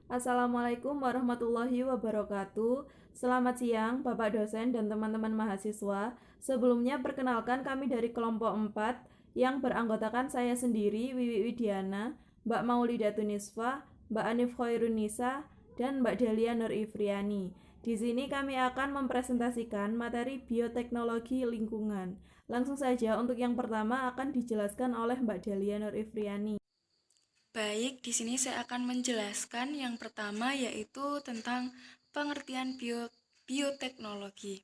Assalamualaikum warahmatullahi wabarakatuh. Selamat siang, Bapak dosen dan teman-teman mahasiswa. Sebelumnya perkenalkan kami dari kelompok 4 yang beranggotakan saya sendiri, Wiwi Widiana, Mbak Maulida Tunisfa, Mbak Anif Khairunisa, dan Mbak Delia Nur Ifriani. Di sini kami akan mempresentasikan materi bioteknologi lingkungan. Langsung saja untuk yang pertama akan dijelaskan oleh Mbak Delia Nur Ifriani. Baik, di sini saya akan menjelaskan yang pertama yaitu tentang pengertian bioteknologi.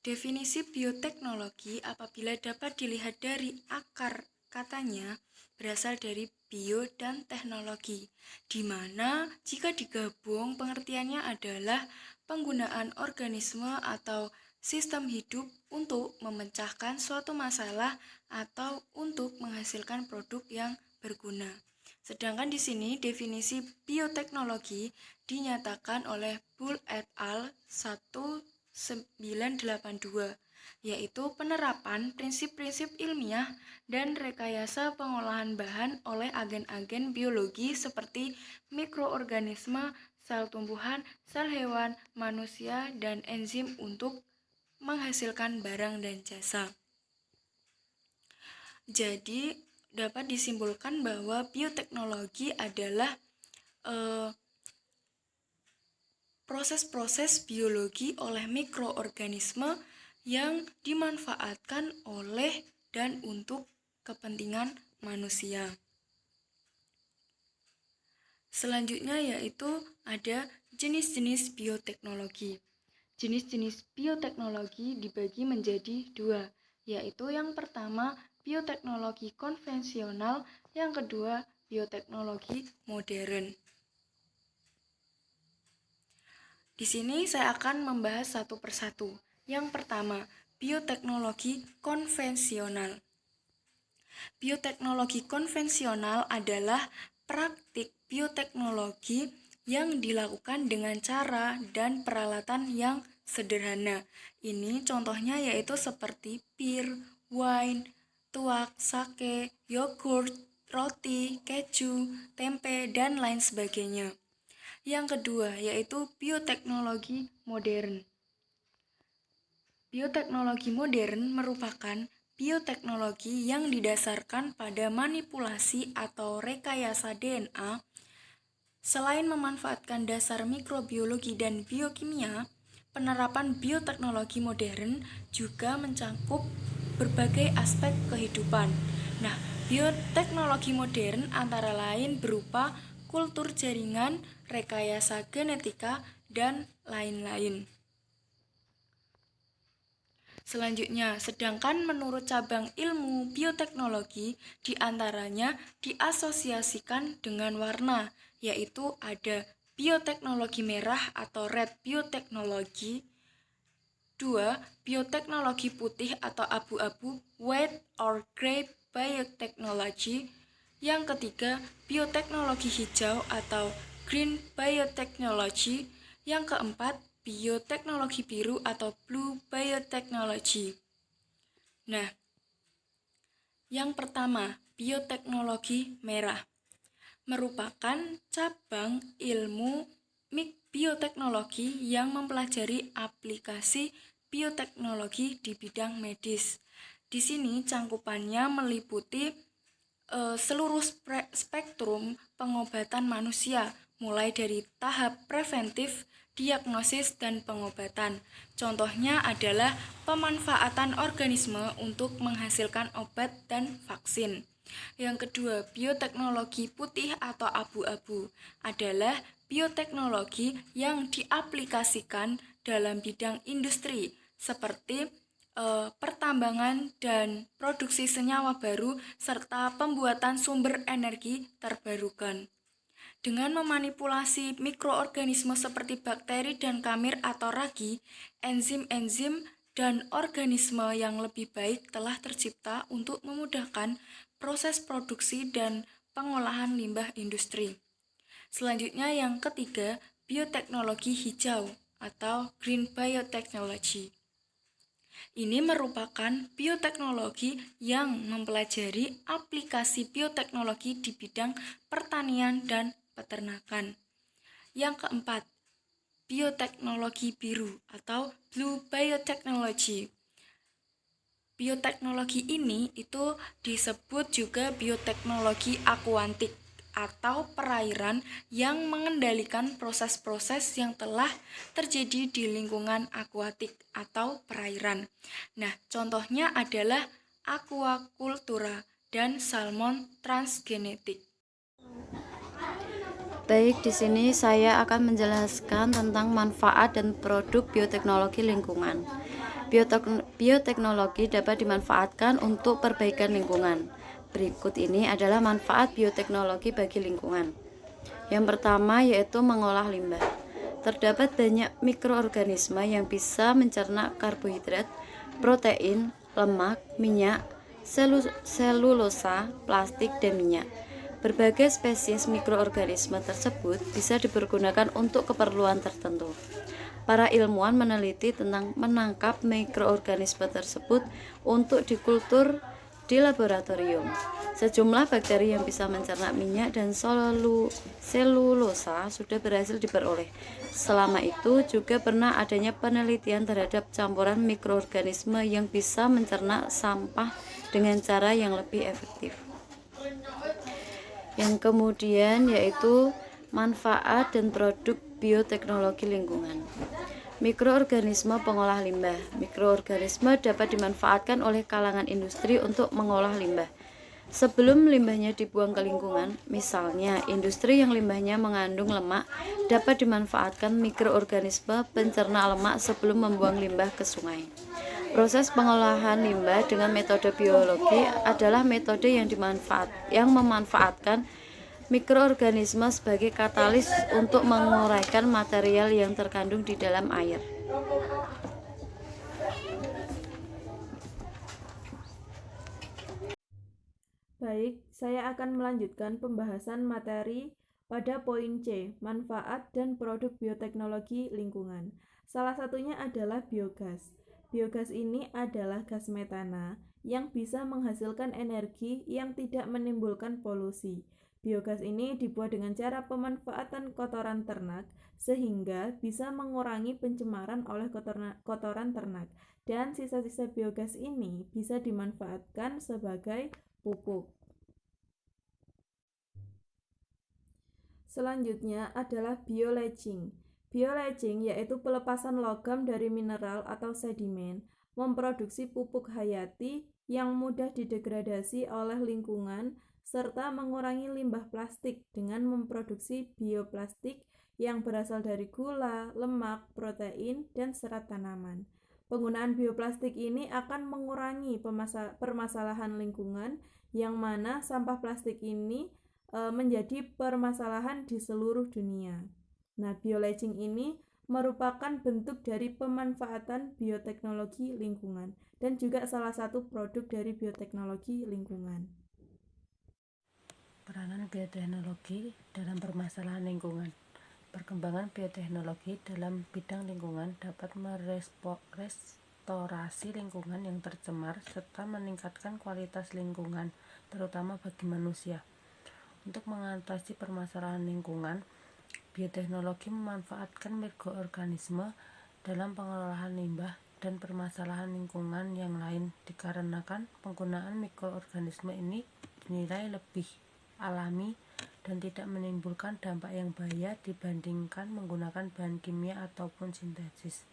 Definisi bioteknologi apabila dapat dilihat dari akar katanya berasal dari bio dan teknologi, di mana jika digabung pengertiannya adalah penggunaan organisme atau sistem hidup untuk memecahkan suatu masalah atau untuk menghasilkan produk yang berguna. Sedangkan di sini definisi bioteknologi dinyatakan oleh Bull et al. 1982, yaitu penerapan prinsip-prinsip ilmiah dan rekayasa pengolahan bahan oleh agen-agen biologi seperti mikroorganisme, sel tumbuhan, sel hewan, manusia, dan enzim untuk menghasilkan barang dan jasa. Jadi, dapat disimpulkan bahwa bioteknologi adalah proses-proses biologi oleh mikroorganisme yang dimanfaatkan oleh dan untuk kepentingan manusia. Selanjutnya yaitu ada jenis-jenis bioteknologi. Jenis-jenis bioteknologi dibagi menjadi dua, yaitu yang pertama bioteknologi konvensional, yang kedua bioteknologi modern. Di sini saya akan membahas satu persatu. Yang pertama, bioteknologi konvensional. Bioteknologi konvensional adalah praktik bioteknologi yang dilakukan dengan cara dan peralatan yang sederhana. Ini contohnya yaitu seperti pir, wine, tuak, sake, yogurt, roti, keju, tempe, dan lain sebagainya. Yang kedua yaitu bioteknologi modern. Bioteknologi modern merupakan bioteknologi yang didasarkan pada manipulasi atau rekayasa DNA. Selain memanfaatkan dasar mikrobiologi dan biokimia, penerapan bioteknologi modern juga mencakup berbagai aspek kehidupan. Nah, bioteknologi modern antara lain berupa kultur jaringan, rekayasa genetika, dan lain-lain. Selanjutnya, sedangkan menurut cabang ilmu bioteknologi, diantaranya diasosiasikan dengan warna, yaitu ada bioteknologi merah atau red bioteknologi, 2. Bioteknologi putih atau abu-abu white or gray biotechnology. Yang ketiga, bioteknologi hijau atau green biotechnology. Yang keempat, bioteknologi biru atau blue biotechnology. Nah, yang pertama, bioteknologi merah merupakan cabang ilmu bioteknologi yang mempelajari aplikasi bioteknologi di bidang medis. Di sini cangkupannya meliputi seluruh spektrum pengobatan manusia, mulai dari tahap preventif, diagnosis, dan pengobatan. Contohnya adalah pemanfaatan organisme untuk menghasilkan obat dan vaksin. Yang kedua, bioteknologi putih atau abu-abu adalah bioteknologi yang diaplikasikan dalam bidang industri seperti pertambangan dan produksi senyawa baru serta pembuatan sumber energi terbarukan. Dengan memanipulasi mikroorganisme seperti bakteri dan kamir atau ragi, enzim-enzim dan organisme yang lebih baik telah tercipta untuk memudahkan proses produksi dan pengolahan limbah industri. Selanjutnya yang ketiga, bioteknologi hijau atau green biotechnology. Ini merupakan bioteknologi yang mempelajari aplikasi bioteknologi di bidang pertanian dan peternakan. Yang keempat, bioteknologi biru atau blue biotechnology. Bioteknologi ini itu disebut juga bioteknologi akuantik atau perairan yang mengendalikan proses-proses yang telah terjadi di lingkungan akuatik atau perairan. Nah, contohnya adalah aquacultura dan salmon transgenetik. Baik, di sini saya akan menjelaskan tentang manfaat dan produk bioteknologi lingkungan. Bioteknologi dapat dimanfaatkan untuk perbaikan lingkungan. Berikut ini adalah manfaat bioteknologi bagi lingkungan. Yang pertama yaitu mengolah limbah. Terdapat banyak mikroorganisme yang bisa mencerna karbohidrat, protein, lemak, minyak, selulosa, plastik, dan minyak. Berbagai spesies mikroorganisme tersebut bisa dipergunakan untuk keperluan tertentu. Para ilmuwan meneliti tentang menangkap mikroorganisme tersebut untuk dikultur di laboratorium. Sejumlah bakteri yang bisa mencerna minyak dan selulosa sudah berhasil diperoleh. Selama itu juga pernah adanya penelitian terhadap campuran mikroorganisme yang bisa mencerna sampah dengan cara yang lebih efektif. Yang kemudian yaitu manfaat dan produk bioteknologi lingkungan. Mikroorganisme pengolah limbah. Mikroorganisme dapat dimanfaatkan oleh kalangan industri untuk mengolah limbah. Sebelum limbahnya dibuang ke lingkungan, misalnya industri yang limbahnya mengandung lemak, dapat dimanfaatkan mikroorganisme pencerna lemak sebelum membuang limbah ke sungai. Proses pengolahan limbah dengan metode biologi adalah metode yang memanfaatkan mikroorganisme sebagai katalis untuk menguraikan material yang terkandung di dalam air. Baik, saya akan melanjutkan pembahasan materi pada poin C, manfaat dan produk bioteknologi lingkungan. Salah satunya adalah biogas. Biogas ini adalah gas metana yang bisa menghasilkan energi yang tidak menimbulkan polusi. Biogas ini dibuat dengan cara pemanfaatan kotoran ternak sehingga bisa mengurangi pencemaran oleh kotoran ternak, dan sisa-sisa biogas ini bisa dimanfaatkan sebagai pupuk. Selanjutnya adalah bioleaching. Bioleaching yaitu pelepasan logam dari mineral atau sedimen, memproduksi pupuk hayati yang mudah didegradasi oleh lingkungan, serta mengurangi limbah plastik dengan memproduksi bioplastik yang berasal dari gula, lemak, protein, dan serat tanaman. Penggunaan bioplastik ini akan mengurangi permasalahan lingkungan, yang mana sampah plastik ini menjadi permasalahan di seluruh dunia. Nah, bioleaching ini merupakan bentuk dari pemanfaatan bioteknologi lingkungan dan juga salah satu produk dari bioteknologi lingkungan. Peranan bioteknologi dalam permasalahan lingkungan. Perkembangan bioteknologi dalam bidang lingkungan dapat merestorasi lingkungan yang tercemar serta meningkatkan kualitas lingkungan, terutama bagi manusia. Untuk mengatasi permasalahan lingkungan, bioteknologi memanfaatkan mikroorganisme dalam pengelolaan limbah dan permasalahan lingkungan yang lain, dikarenakan penggunaan mikroorganisme ini dinilai lebih alami dan tidak menimbulkan dampak yang bahaya dibandingkan menggunakan bahan kimia ataupun sintesis.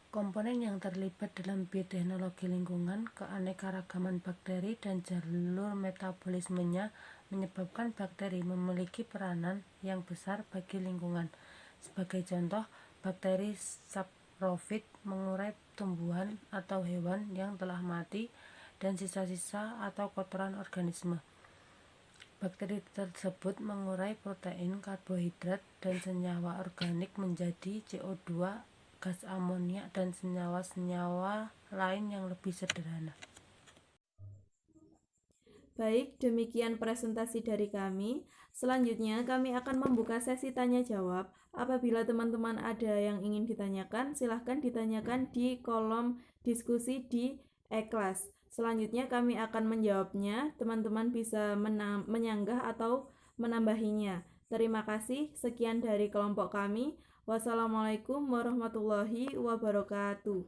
Komponen yang terlibat dalam bioteknologi lingkungan, keanekaragaman bakteri dan jalur metabolismenya menyebabkan bakteri memiliki peranan yang besar bagi lingkungan. Sebagai contoh, bakteri saprofit mengurai tumbuhan atau hewan yang telah mati dan sisa-sisa atau kotoran organisme. Bakteri tersebut mengurai protein, karbohidrat, dan senyawa organik menjadi CO2, gas amoniak, dan senyawa-senyawa lain yang lebih sederhana. Baik, demikian presentasi dari kami. Selanjutnya kami akan membuka sesi tanya jawab. Apabila teman-teman ada yang ingin ditanyakan, silahkan ditanyakan di kolom diskusi di e-class. Selanjutnya kami akan menjawabnya. Teman-teman bisa menyanggah atau menambahinya. Terima kasih, sekian dari kelompok kami. Wassalamualaikum warahmatullahi wabarakatuh.